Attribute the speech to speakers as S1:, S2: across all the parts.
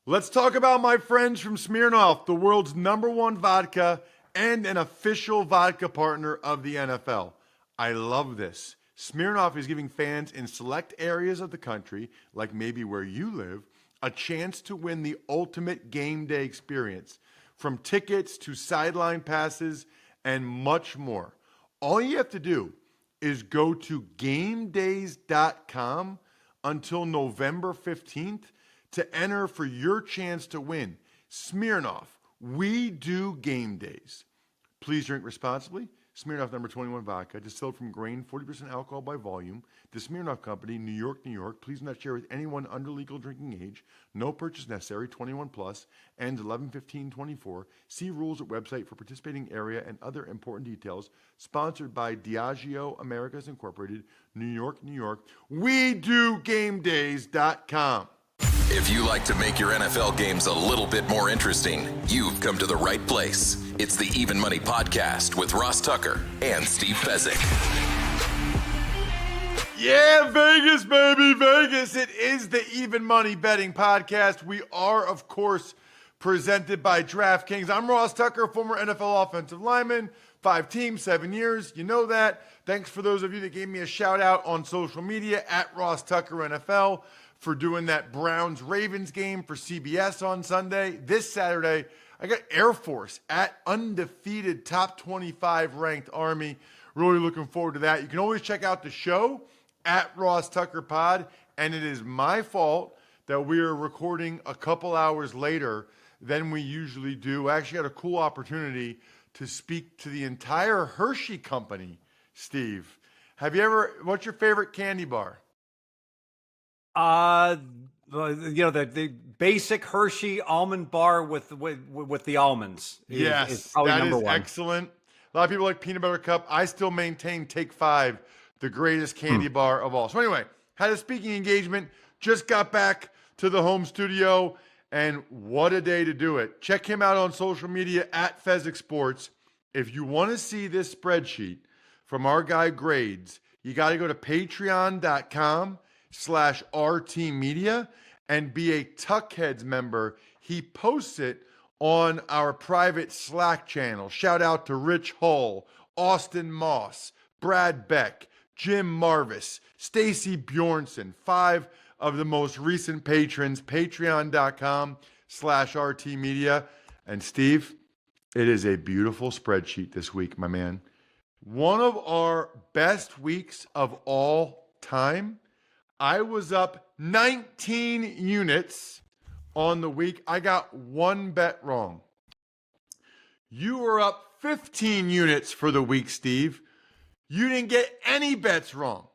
S1: Let's talk about my friends from Smirnoff, the world's #1 vodka and an official vodka partner of the NFL. I love this. Smirnoff is giving fans in select areas of the country, like maybe where you live, a chance to win the ultimate game day experience, from tickets to sideline passes and much more. All you have to do is go to gamedays.com until November 15th to enter for your chance to win. Smirnoff, we do game days. Please drink responsibly. Smirnoff #21 vodka, distilled from grain, 40% alcohol by volume. The Smirnoff Company, New York, New York. Please do not share with anyone under legal drinking age. No purchase necessary, 21 plus, ends 11/15/24. See rules at website for participating area and other important details. Sponsored by Diageo Americas Incorporated, New York, New York. We do GameDays.com.
S2: If you like to make your NFL games a little bit more interesting, you've come to the right place. It's the Even Money Podcast with Ross Tucker and Steve Fezzik.
S1: Yeah, Vegas, baby, Vegas. It is the Even Money Betting Podcast. We are, of course, presented by DraftKings. I'm Ross Tucker, former NFL offensive lineman, 5 teams, 7 years. You know that. Thanks for those of you that gave me a shout out on social media at Ross Tucker NFL for doing that Browns-Ravens game for CBS on Sunday. This Saturday, I got Air Force at undefeated top 25 ranked Army. Really looking forward to that. You can always check out the show at Ross Tucker Pod, and it is my fault that we are recording a couple hours later than we usually do. I actually had a cool opportunity to speak to the entire Hershey company, Steve. What's your favorite candy bar?
S3: The basic Hershey almond bar with the almonds.
S1: Is
S3: probably
S1: that
S3: number
S1: is
S3: one.
S1: Excellent. A lot of people like peanut butter cup. I still maintain Take 5, the greatest candy bar of all. So anyway, had a speaking engagement, just got back to the home studio, and what a day to do it. Check him out on social media at Fezzik Sports. If you want to see this spreadsheet from our guy Grades, you got to go to patreon.com/RT Media and be a Tuckheads member. He posts it on our private Slack channel. Shout out to Rich Hull, Austin Moss, Brad Beck, Jim Marvis, Stacy Bjornson, 5 of the most recent patrons. Patreon.com/RT Media. And Steve, it is a beautiful spreadsheet this week, my man. One of our best weeks of all time. I was up 19 units on the week. I got one bet wrong. You were up 15 units for the week, Steve. You didn't get any bets wrong.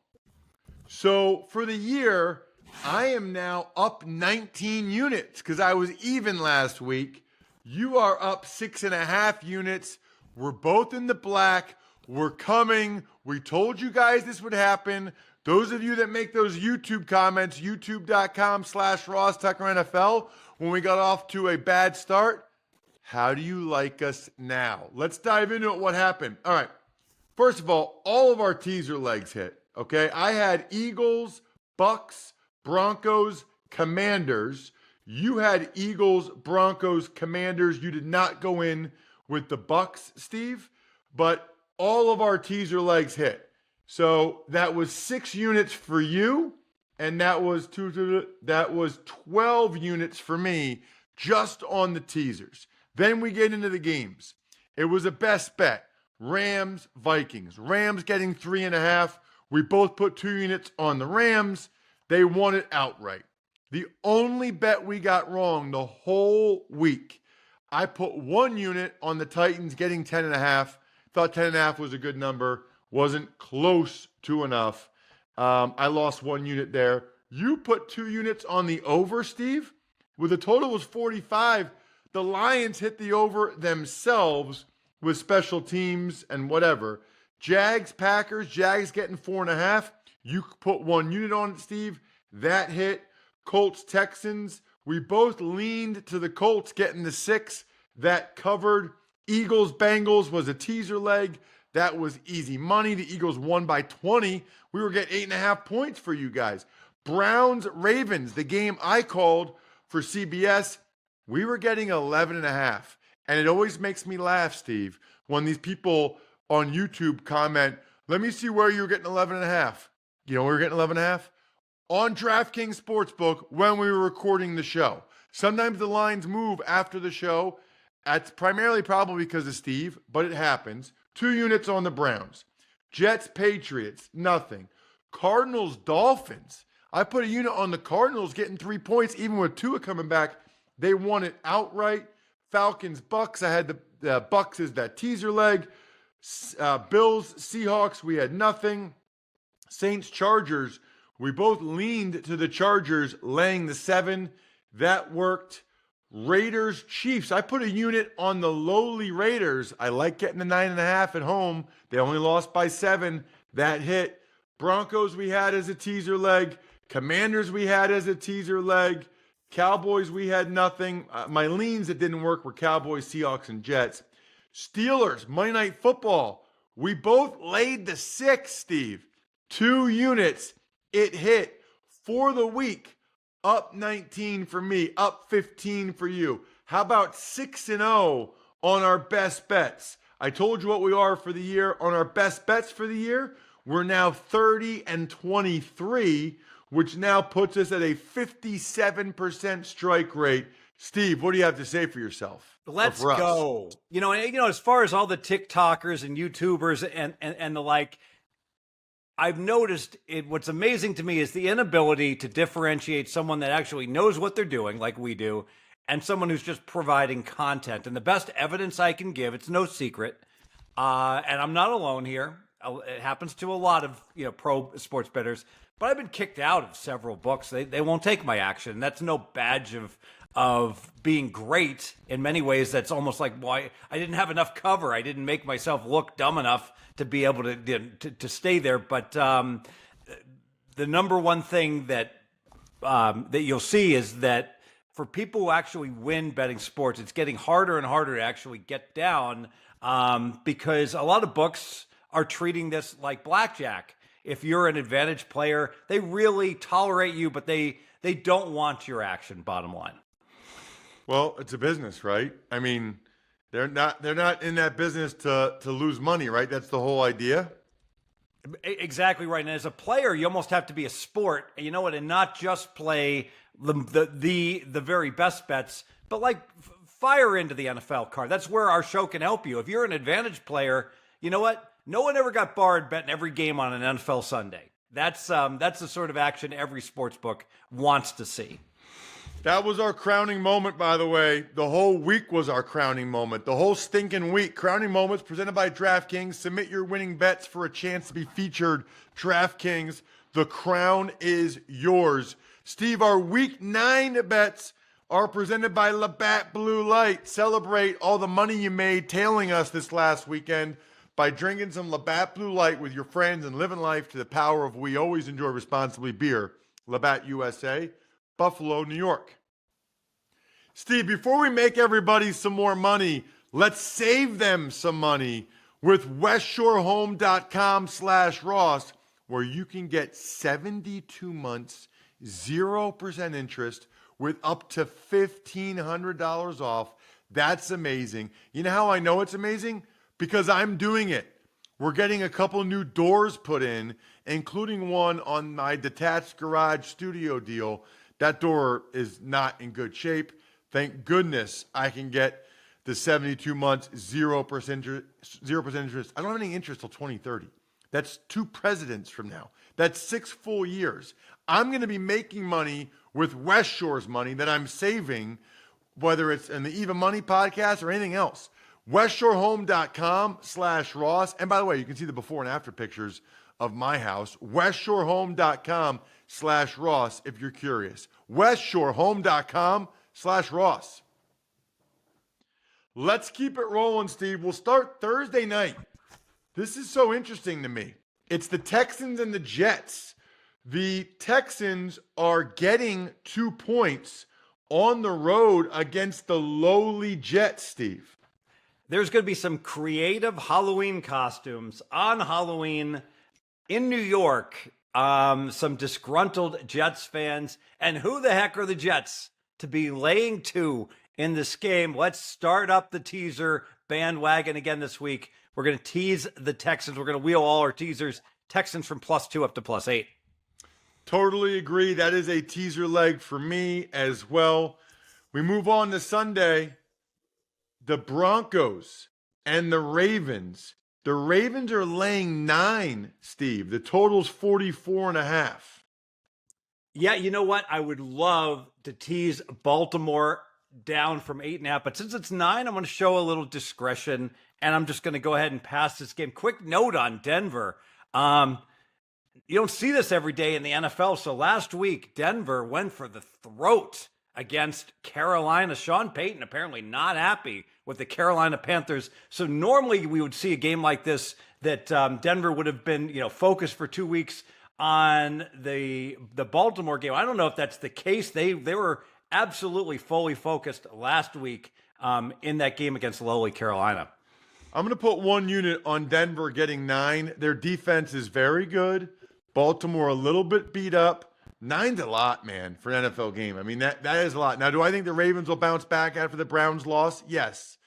S1: So for the year, I am now up 19 units because I was even last week. You are up 6.5 units. We're both in the black. We're coming. We told you guys this would happen. Those of you that make those YouTube comments, youtube.com/Ross Tucker NFL, when we got off to a bad start, how do you like us now? Let's dive into it, what happened. All right. First of all of our teaser legs hit, okay? I had Eagles, Bucks, Broncos, Commanders. You had Eagles, Broncos, Commanders. You did not go in with the Bucks, Steve, but all of our teaser legs hit. So that was 6 units for you, and that was 12 units for me just on the teasers. Then we get into the games. It was a best bet. Rams, Vikings. Rams getting 3.5. We both put 2 units on the Rams. They won it outright. The only bet we got wrong the whole week, I put 1 unit on the Titans getting 10.5. Thought 10.5 was a good number. Wasn't close to enough. I lost 1 unit there. You put 2 units on the over, Steve. With the total was 45. The Lions hit the over themselves with special teams and whatever. Jags, Packers. Jags getting 4.5. You put 1 unit on it, Steve. That hit. Colts, Texans. We both leaned to the Colts getting the 6. That covered. Eagles, Bengals was a teaser leg. That was easy money. The Eagles won by 20. We were getting 8.5 points for you guys. Browns, Ravens, the game I called for CBS, we were getting 11.5. And it always makes me laugh, Steve, when these people on YouTube comment, let me see where you were getting 11.5. You know, we were getting 11.5 on DraftKings Sportsbook when we were recording the show. Sometimes the lines move after the show. That's primarily probably because of Steve, but it happens. 2 units on the Browns. Jets, Patriots, nothing. Cardinals, Dolphins. I put a unit on the Cardinals getting 3 points, even with Tua coming back. They won it outright. Falcons, Bucks. I had the Bucks as that teaser leg. Bills, Seahawks. We had nothing. Saints, Chargers. We both leaned to the Chargers laying the 7. That worked. Raiders, Chiefs. I put a unit on the lowly Raiders. I like getting the 9.5 at home. They only lost by 7. That hit. Broncos we had as a teaser leg. Commanders we had as a teaser leg. Cowboys we had nothing. My leans that didn't work were Cowboys, Seahawks, and Jets. Steelers, Monday Night Football. We both laid the 6, Steve. 2 units. It hit for the week. Up 19 for me, up 15 for you. How about 6-0 on our best bets? I told you what we are for the year. On our best bets for the year, we're now 30-23, which now puts us at a 57% strike rate. Steve, what do you have to say for yourself?
S3: Let's go. As far as all the TikTokers and YouTubers and the like, I've noticed what's amazing to me is the inability to differentiate someone that actually knows what they're doing, like we do, and someone who's just providing content. And the best evidence I can give, it's no secret, and I'm not alone here. It happens to a lot of pro sports bettors, but I've been kicked out of several books. They won't take my action. That's no badge of being great. In many ways, that's almost like why I didn't have enough cover. I didn't make myself look dumb enough to be able to stay there. But the number one thing that you'll see is that for people who actually win betting sports, it's getting harder and harder to actually get down because a lot of books are treating this like blackjack. If you're an advantage player, they really tolerate you, but they don't want your action, bottom line.
S1: Well, it's a business, right? I mean, they're not in that business to lose money, right? That's the whole idea.
S3: Exactly right. And as a player, you almost have to be a sport, and not just play the very best bets, but like fire into the NFL card. That's where our show can help you. If you're an advantage player, you know what? No one ever got barred betting every game on an NFL Sunday. That's the sort of action every sports book wants to see.
S1: That was our crowning moment, by the way. The whole week was our crowning moment. The whole stinking week. Crowning moments presented by DraftKings. Submit your winning bets for a chance to be featured. DraftKings, the crown is yours. Steve, our week 9 bets are presented by Labatt Blue Light. Celebrate all the money you made tailing us this last weekend by drinking some Labatt Blue Light with your friends and living life to the power of We Always Enjoy Responsibly beer. Labatt USA, Buffalo, New York. Steve, before we make everybody some more money, let's save them some money with westshorehome.com/Ross, where you can get 72 months, 0% interest with up to $1,500 off. That's amazing. You know how I know it's amazing? Because I'm doing it. We're getting a couple new doors put in, including one on my detached garage studio deal. That door is not in good shape. Thank goodness I can get the 72 months, 0% interest. I don't have any interest till 2030. That's 2 presidents from now. That's 6 full years. I'm going to be making money with West Shore's money that I'm saving, whether it's in the Even Money podcast or anything else. westshorehome.com/Ross. And by the way, you can see the before and after pictures of my house. westshorehome.com/Ross if you're curious. westshorehome.com/Ross. Let's keep it rolling, Steve. We'll start Thursday night. This is so interesting to me. It's the Texans and the Jets. The Texans are getting 2 points on the road against the lowly Jets, Steve.
S3: There's going to be some creative Halloween costumes on Halloween in New York. Some disgruntled Jets fans. And who the heck are the Jets to be laying 2 in this game. Let's start up the teaser bandwagon again this week. We're going to tease the Texans. We're going to wheel all our teasers. Texans from +2 up to +8.
S1: Totally agree. That is a teaser leg for me as well. We move on to Sunday. The Broncos and the Ravens. The Ravens are laying 9, Steve. The total's 44.5.
S3: Yeah, you know what? I would love to tease Baltimore down from 8.5, but since it's 9, I'm going to show a little discretion, and I'm just going to go ahead and pass this game. Quick note on Denver. You don't see this every day in the NFL. So last week, Denver went for the throat against Carolina. Sean Payton apparently not happy with the Carolina Panthers. So normally we would see a game like this that Denver would have been, focused for 2 weeks on the Baltimore game. I don't know if that's the case. They were absolutely fully focused last week in that game against lowly Carolina.
S1: I'm going to put 1 unit on Denver getting 9. Their defense is very good. Baltimore a little bit beat up. 9's a lot, man, for an NFL game. I mean, that is a lot. Now, do I think the Ravens will bounce back after the Browns loss? Yes.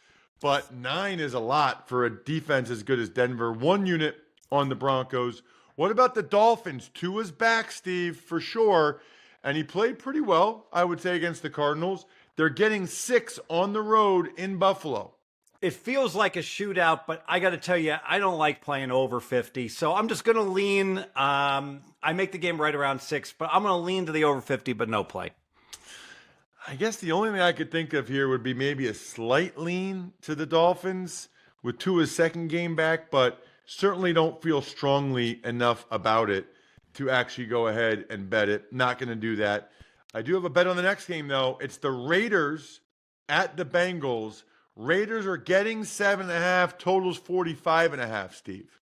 S1: But 9 is a lot for a defense as good as Denver. 1 unit on the Broncos. What about the Dolphins? Tua's back, Steve, for sure. And he played pretty well, I would say, against the Cardinals. They're getting 6 on the road in Buffalo.
S3: It feels like a shootout, but I got to tell you, I don't like playing over 50. So I'm just going to lean. I make the game right around 6, but I'm going to lean to the over 50, but no play.
S1: I guess the only thing I could think of here would be maybe a slight lean to the Dolphins with Tua's second game back, but certainly don't feel strongly enough about it to actually go ahead and bet it. Not going to do that. I do have a bet on the next game, though. It's the Raiders at the Bengals. Raiders are getting 7.5, totals 45.5, Steve.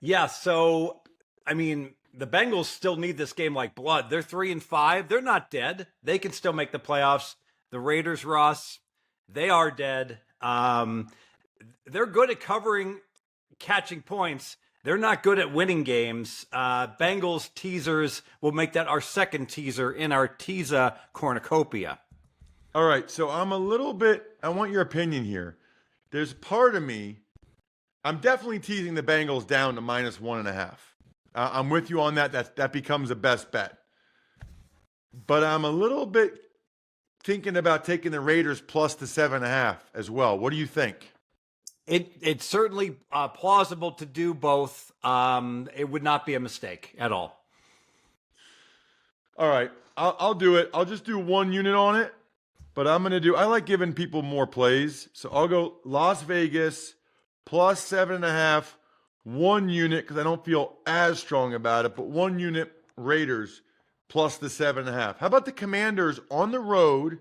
S3: Yeah, so, I mean, the Bengals still need this game like blood. They're 3-5. They're not dead. They can still make the playoffs. The Raiders, Ross, they are dead. They're good at catching points. They're not good at winning games. Bengals teasers will make that our second teaser in our teaser cornucopia.
S1: All right, so I want your opinion here. There's part of me, I'm definitely teasing the Bengals down to -1.5. I'm with you on that. That becomes the best bet. But I'm a little bit thinking about taking the Raiders plus the 7.5 as well. What do you think?
S3: It's certainly plausible to do both. It would not be a mistake at all.
S1: All right, I'll do it. I'll just do 1 unit on it. But I like giving people more plays. So I'll go Las Vegas plus 7.5, 1 unit, because I don't feel as strong about it, but 1 unit Raiders plus the 7.5. How about the Commanders on the road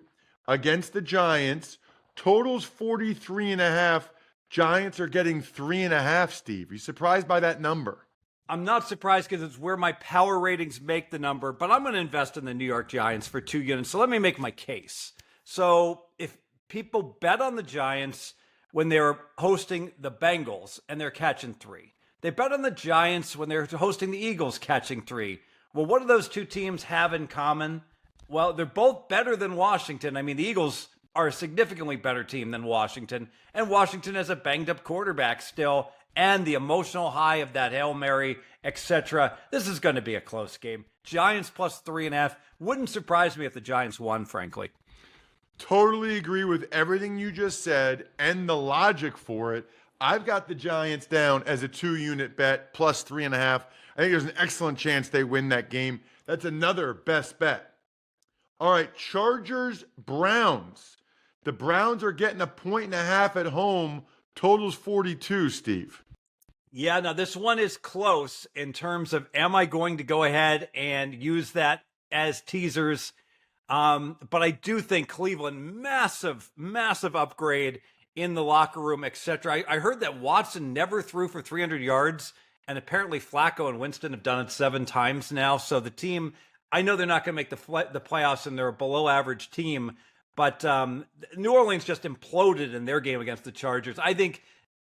S1: against the Giants? Totals 43.5. Giants are getting 3.5, Steve. Are you surprised by that number?
S3: I'm not surprised because it's where my power ratings make the number, but I'm going to invest in the New York Giants for 2 units. So let me make my case. So if people bet on the Giants when they're hosting the Bengals and they're catching 3, they bet on the Giants when they're hosting the Eagles catching 3. Well, what do those two teams have in common? Well, they're both better than Washington. I mean, the Eagles are a significantly better team than Washington, and Washington has a banged up quarterback still, and the emotional high of that Hail Mary, etc. This is going to be a close game. Giants plus 3.5. Wouldn't surprise me if the Giants won, frankly.
S1: Totally agree with everything you just said and the logic for it. I've got the Giants down as a 2 unit bet plus 3.5. I think there's an excellent chance they win that game. That's another best bet. All right, Chargers, Browns. The Browns are getting 1.5 at home. Totals 42, Steve.
S3: Yeah, now this one is close in terms of am I going to go ahead and use that as teasers? But I do think Cleveland, massive upgrade in the locker room, etc. I heard that Watson never threw for 300 yards, and apparently Flacco and Winston have done it 7 times now. So the team, I know they're not going to make the playoffs, and they're a below average team, but New Orleans just imploded in their game against the Chargers. I think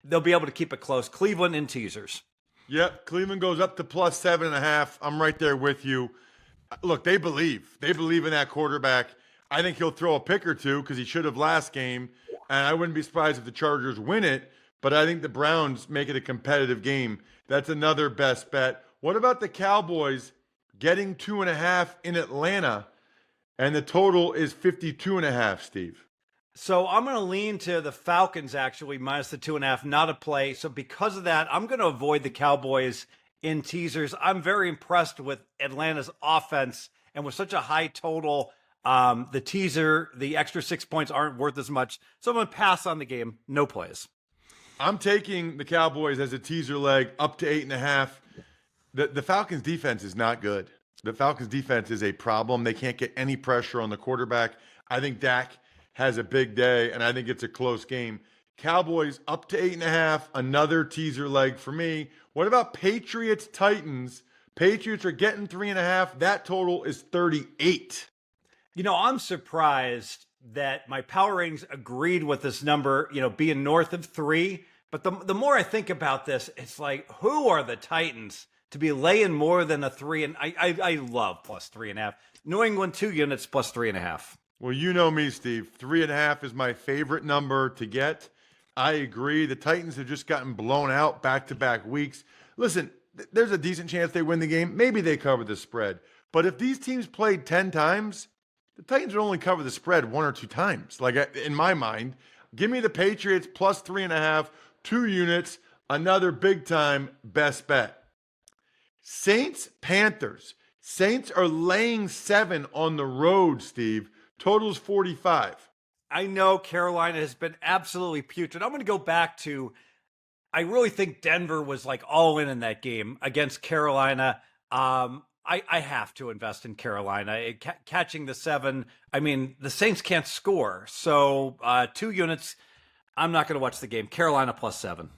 S3: they'll be able to keep it close. Cleveland in teasers.
S1: Yep, Cleveland goes up to plus 7.5. I'm right there with you. Look, they believe in that quarterback. I think he'll throw a pick or two because he should have last game. And I wouldn't be surprised if the Chargers win it, but I think the Browns make it a competitive game. That's another best bet. What about the Cowboys getting 2.5 in Atlanta? And the total is 52.5, Steve.
S3: So I'm going to lean to the Falcons, actually, minus the 2.5, not a play. So because of that, I'm going to avoid the Cowboys in teasers. I'm very impressed with Atlanta's offense, and with such a high total, the teaser, the extra 6 points aren't worth as much. So I'm going to pass on the game. No plays.
S1: I'm taking the Cowboys as a teaser leg up to 8.5. The Falcons defense is not good. The Falcons defense is a problem. They can't get any pressure on the quarterback. I think Dak has a big day, and I think it's a close game. Cowboys up to 8.5, another teaser leg for me. What about Patriots Titans? Patriots are getting 3.5. That total is 38.
S3: I'm surprised that my power ratings agreed with this number, being north of 3. But the more I think about this, it's like, who are the Titans to be laying more than a 3? And I love plus 3.5. New England 2 units plus 3.5.
S1: Well, you know me, Steve. 3.5 is my favorite number to get. I agree. The Titans have just gotten blown out back-to-back weeks. Listen, there's a decent chance they win the game. Maybe they cover the spread. But if these teams played 10 times, the Titans would only cover the spread 1 or 2 times. Like, in my mind, give me the Patriots plus 3.5, 2 units, another big-time best bet. Saints-Panthers. Saints are laying 7 on the road, Steve. Total's 45.
S3: I know Carolina has been absolutely putrid. I'm going to go back to, I really think Denver was like all in that game against Carolina. I have to invest in Carolina. Catching the 7, I mean, the Saints can't score. So 2 units, I'm not going to watch the game. Carolina plus 7.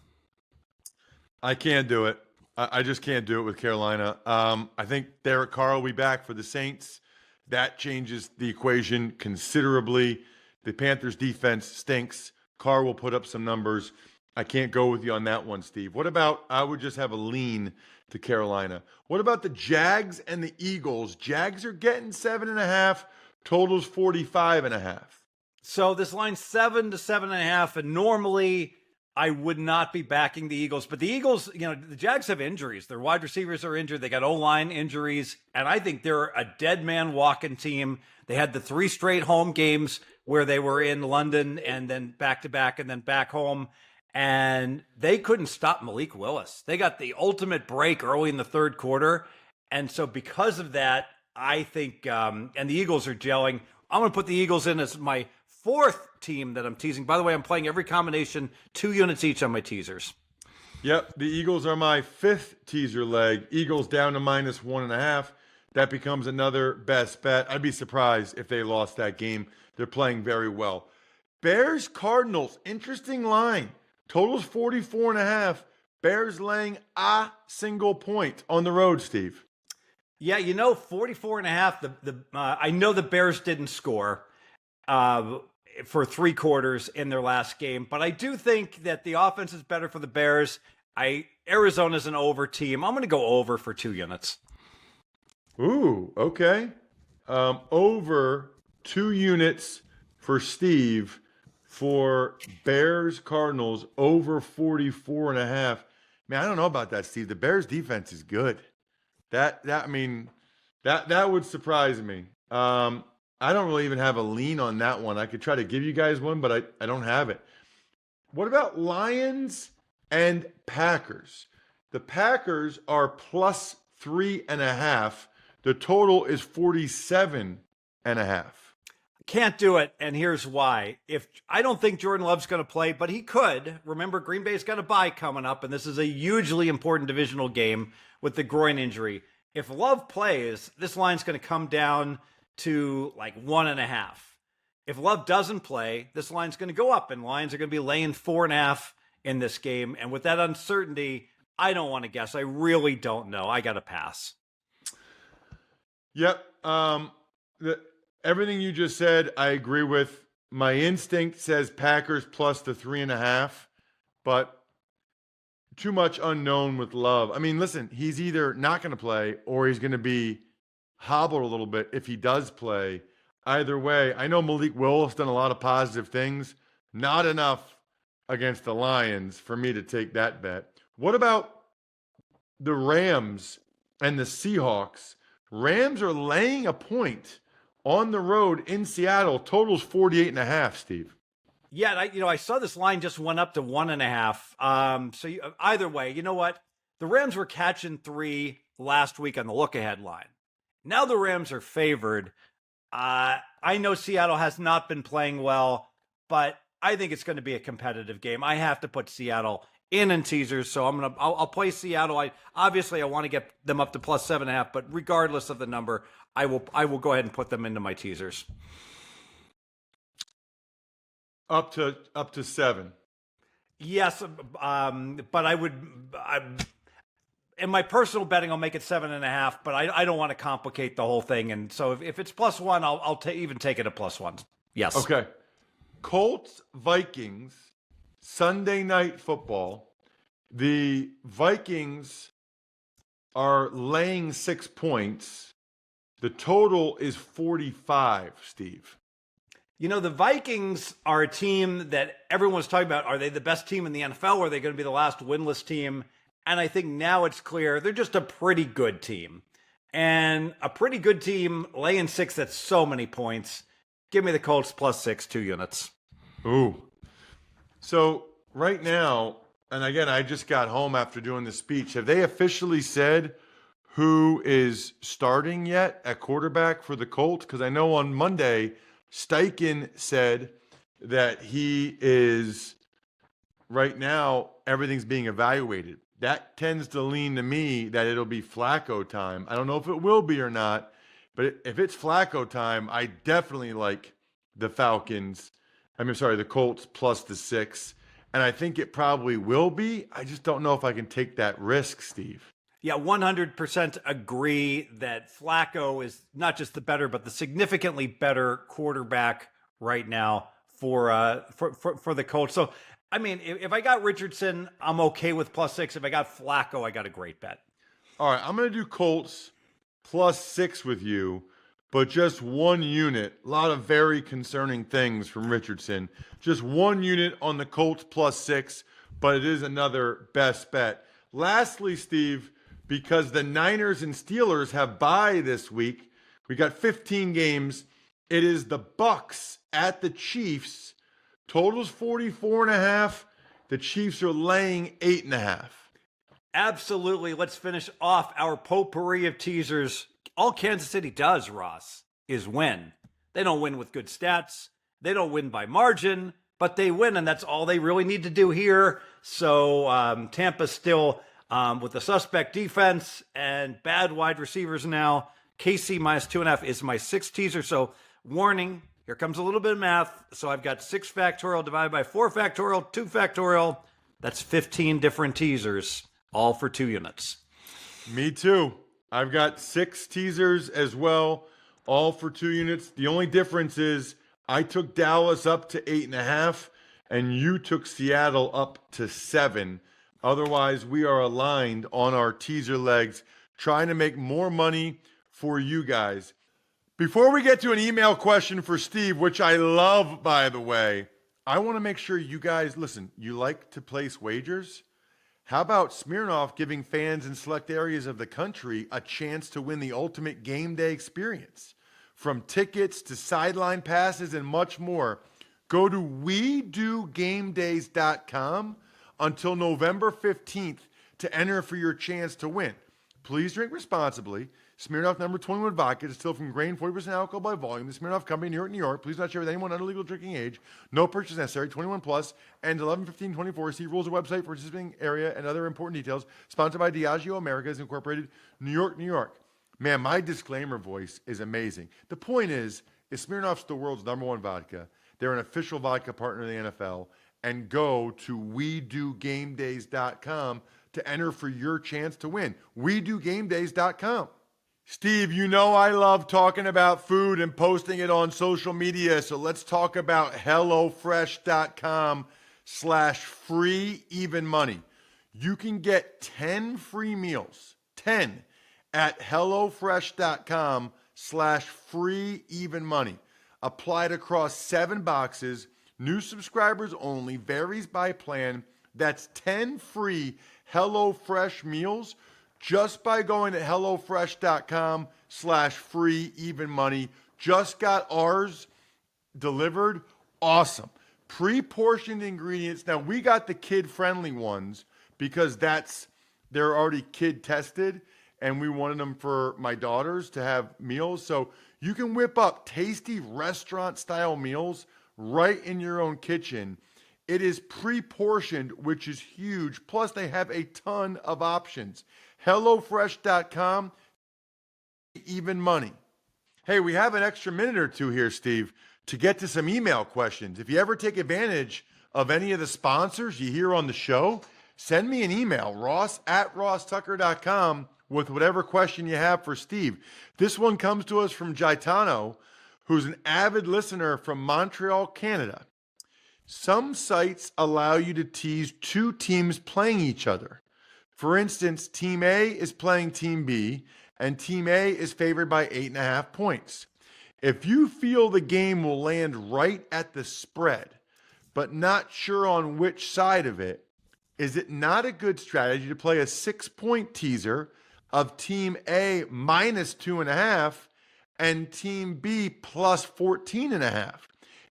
S1: I can't do it. I just can't do it with Carolina. I think Derek Carr will be back for the Saints. That changes the equation considerably. The Panthers' defense stinks. Carr will put up some numbers. I can't go with you on that one, Steve. What about, I would just have a lean to Carolina. What about the Jags and the Eagles? Jags are getting 7.5. Total's 45.5.
S3: So this line's 7 to 7.5, and normally I would not be backing the Eagles, but the Eagles, the Jags have injuries. Their wide receivers are injured. They got O-line injuries, and I think they're a dead man walking team. They had the 3 straight home games where they were in London and then back to back and then back home, and they couldn't stop Malik Willis. They got the ultimate break early in the third quarter, and so because of that, I think, and the Eagles are gelling. I'm going to put the Eagles in as my 4th team that I'm teasing. By the way, I'm playing every combination, 2 units each on my teasers.
S1: Yep, the Eagles are my 5th teaser leg. Eagles down to minus 1.5. That becomes another best bet. I'd be surprised if they lost that game. They're playing very well. Bears Cardinals, interesting line. Total's 44.5. Bears laying a single point on the road, Steve.
S3: Yeah, 44.5. I know the Bears didn't score for 3 quarters in their last game, but I do think that the offense is better for the Bears. Arizona's an over team. I'm going to go over for 2 units.
S1: Ooh, okay. Over 2 units for Steve for Bears Cardinals, over 44.5. Man, I don't know about that, Steve. The Bears defense is good. That would surprise me. I don't really even have a lean on that one. I could try to give you guys one, but I don't have it. What about Lions and Packers? The Packers are plus 3.5. The total is 47.5.
S3: Can't do it, and here's why. I don't think Jordan Love's going to play, but he could. Remember, Green Bay's got a bye coming up, and this is a hugely important divisional game with the groin injury. If Love plays, this line's going to come down to like 1.5. If Love doesn't play, this line's going to go up, and Lions are going to be laying 4.5 in this game. And with that uncertainty, I don't want to guess. I really don't know. I got to pass.
S1: Yep. Everything you just said, I agree with. My instinct says Packers plus the 3.5, but too much unknown with Love. I mean, listen, he's either not going to play or he's going to be hobbled a little bit if he does play. either way. I know Malik Willis done a lot of positive things. Not enough against the Lions for me to take that bet. What about the Rams and the Seahawks? Rams are laying a point on the road in Seattle. Totals 48.5, Steve.
S3: Yeah, I saw this line just went up to 1.5. Either way, you know what? The Rams were catching 3 last week on the look-ahead line. Now the Rams are favored. I know Seattle has not been playing well, but I think it's going to be a competitive game. I have to put Seattle in teasers, so I'll play Seattle. I want to get them up to plus 7.5, but regardless of the number, I will go ahead and put them into my teasers.
S1: Up to 7.
S3: Yes, but in my personal betting, I'll make it 7.5. But I don't want to complicate the whole thing, and so if it's plus 1, I'll even take it at plus 1. Yes.
S1: Okay. Colts Vikings Sunday Night Football. The Vikings are laying 6 points. The total is 45, Steve.
S3: The Vikings are a team that everyone's talking about. Are they the best team in the NFL? Or are they going to be the last winless team? And I think now it's clear they're just a pretty good team. And a pretty good team laying 6, that's so many points. Give me the Colts plus 6, 2 units.
S1: Ooh. So right now, and again, I just got home after doing the speech. Have they officially said who is starting yet at quarterback for the Colts? Because I know on Monday, Steichen said that he is, right now, everything's being evaluated. That tends to lean to me that it'll be Flacco time. I don't know if it will be or not, but if it's Flacco time, I definitely like the the Colts plus the 6. And I think it probably will be. I just don't know if I can take that risk, Steve.
S3: Yeah, 100% agree that Flacco is not just the better, but the significantly better quarterback right now for the Colts. So, I mean, if I got Richardson, I'm okay with plus 6. If I got Flacco, I got a great bet.
S1: All right, I'm going to do Colts plus 6 with you, but just 1 unit. A lot of very concerning things from Richardson. Just 1 unit on the Colts plus 6, but it is another best bet. Lastly, Steve, because the Niners and Steelers have bye this week, we got 15 games. It is the Bucks at the Chiefs. Totals 44.5. The Chiefs are laying 8.5.
S3: Absolutely. Let's finish off our potpourri of teasers. All Kansas City does, Ross, is win. They don't win with good stats. They don't win by margin, but they win, and that's all they really need to do here. So Tampa's still with the suspect defense and bad wide receivers now. KC minus 2.5 is my 6th teaser. So warning, here comes a little bit of math. So I've got 6 factorial divided by 4 factorial, 2 factorial. That's 15 different teasers, all for 2 units.
S1: Me too. I've got 6 teasers as well, all for 2 units. The only difference is I took Dallas up to 8.5, and you took Seattle up to 7. Otherwise, we are aligned on our teaser legs, trying to make more money for you guys. Before we get to an email question for Steve, which I love, by the way, I want to make sure you guys, listen, you like to place wagers? How about Smirnoff giving fans in select areas of the country a chance to win the ultimate game day experience? From tickets to sideline passes and much more, go to WeDoGameDays.com until November 15th to enter for your chance to win. Please drink responsibly. Smirnoff number 21 vodka, distilled from grain, 40% alcohol by volume. The Smirnoff Company, New York, New York. Please not share with anyone under legal drinking age. No purchase necessary. 21 plus. And 11/15/24. See rules or website for participating area and other important details. Sponsored by Diageo Americas Incorporated, New York, New York. Man, my disclaimer voice is amazing. The point is Smirnoff's the world's number 1 vodka. They're an official vodka partner of the NFL. And go to WeDoGameDays.com to enter for your chance to win. WeDoGameDays.com. Steve, you know I love talking about food and posting it on social media, so let's talk about HelloFresh.com/free even money. You can get 10 free meals, 10, at HelloFresh.com/free even money. applied across 7 boxes, new subscribers only, varies by plan. That's 10 free HelloFresh meals just by going to HelloFresh.com/free even money. Just got ours delivered. Awesome. Pre-portioned ingredients. Now, we got the kid-friendly ones because they're already kid-tested, and we wanted them for my daughters to have meals. So you can whip up tasty restaurant-style meals right in your own kitchen. It is pre-portioned, which is huge. Plus, they have a ton of options. HelloFresh.com, even money. Hey, we have an extra minute or two here, Steve, to get to some email questions. If you ever take advantage of any of the sponsors you hear on the show, send me an email, ross@rosstucker.com, with whatever question you have for Steve. This one comes to us from Gaetano, who's an avid listener from Montreal, Canada. Some sites allow you to tease 2 teams playing each other. For instance, Team A is playing Team B, and Team A is favored by 8.5 points. If you feel the game will land right at the spread, but not sure on which side of it, is it not a good strategy to play a 6-point teaser of Team A minus 2.5 and Team B plus 14.5?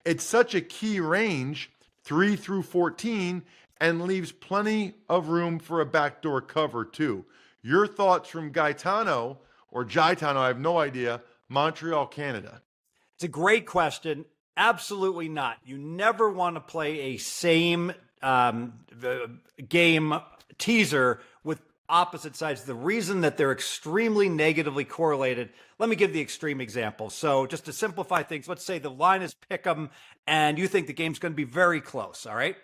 S1: It's such a key range, 3 through 14, and leaves plenty of room for a backdoor cover too. Your thoughts from Gaetano, or Gaetano, I have no idea, Montreal, Canada.
S3: It's a great question. Absolutely not. You never want to play a same game teaser with opposite sides. The reason that they're extremely negatively correlated, let me give the extreme example. So just to simplify things, let's say the line is pick 'em and you think the game's going to be very close, all right?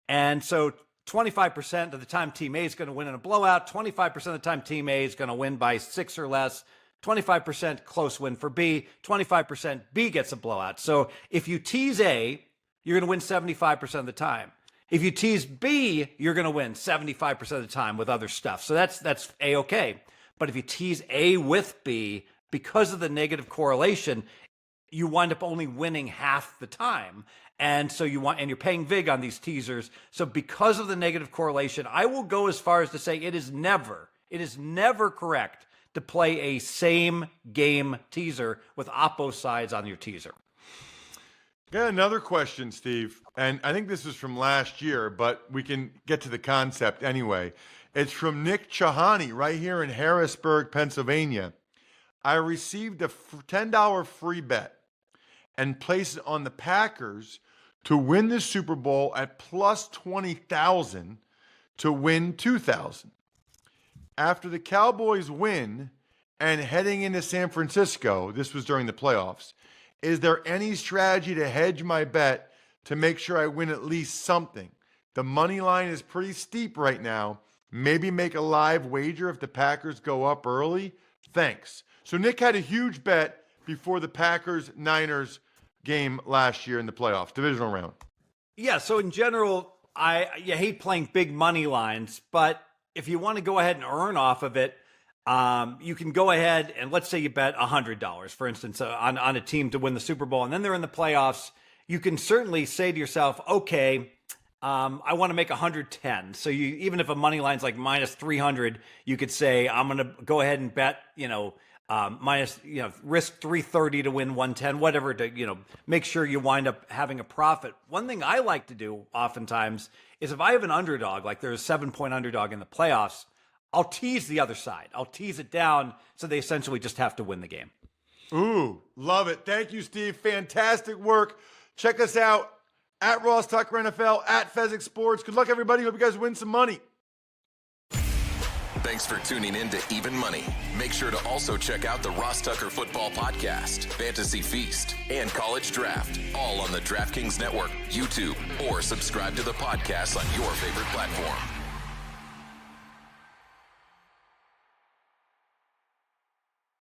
S3: And so 25% of the time Team A is going to win in a blowout, 25% of the time Team A is going to win by 6 or less, 25% close win for B, 25% B gets a blowout. So if you tease A, you're going to win 75% of the time. If you tease B, you're going to win 75% of the time with other stuff. So that's A-okay. But if you tease A with B, because of the negative correlation, you wind up only winning half the time. And so you're paying vig on these teasers. So because of the negative correlation, I will go as far as to say it is never correct to play a same game teaser with oppo sides on your teaser.
S1: Got another question, Steve, and I think this is from last year, but we can get to the concept anyway. It's from Nick Chahani right here in Harrisburg, Pennsylvania. I received a $10 free bet and placed it on the Packers to win the Super Bowl at plus 20,000 to win 2,000. After the Cowboys win and heading into San Francisco, this was during the playoffs, is there any strategy to hedge my bet to make sure I win at least something? The money line is pretty steep right now. Maybe make a live wager if the Packers go up early? Thanks. So Nick had a huge bet before the Packers-Niners game last year in the playoffs, divisional round.
S3: Yeah, so in general, you hate playing big money lines, but if you want to go ahead and earn off of it, you can go ahead and let's say you bet $100, for instance, on a team to win the Super Bowl, and then they're in the playoffs. You can certainly say to yourself, okay, I want to make 110. So even if a money line's like minus 300, you could say, I'm going to go ahead and bet, risk 330 to win 110, whatever, to, make sure you wind up having a profit. One thing I like to do oftentimes is if I have an underdog, like there's a 7-point underdog in the playoffs, I'll tease the other side. I'll tease it down so they essentially just have to win the game.
S1: Ooh, love it. Thank you, Steve. Fantastic work. Check us out at Ross Tucker NFL, at Fezzik Sports. Good luck, everybody. Hope you guys win some money.
S2: Thanks for tuning in to Even Money. Make sure to also check out the Ross Tucker Football Podcast, Fantasy Feast, and College Draft, all on the DraftKings Network, YouTube, or subscribe to the podcast on your favorite platform.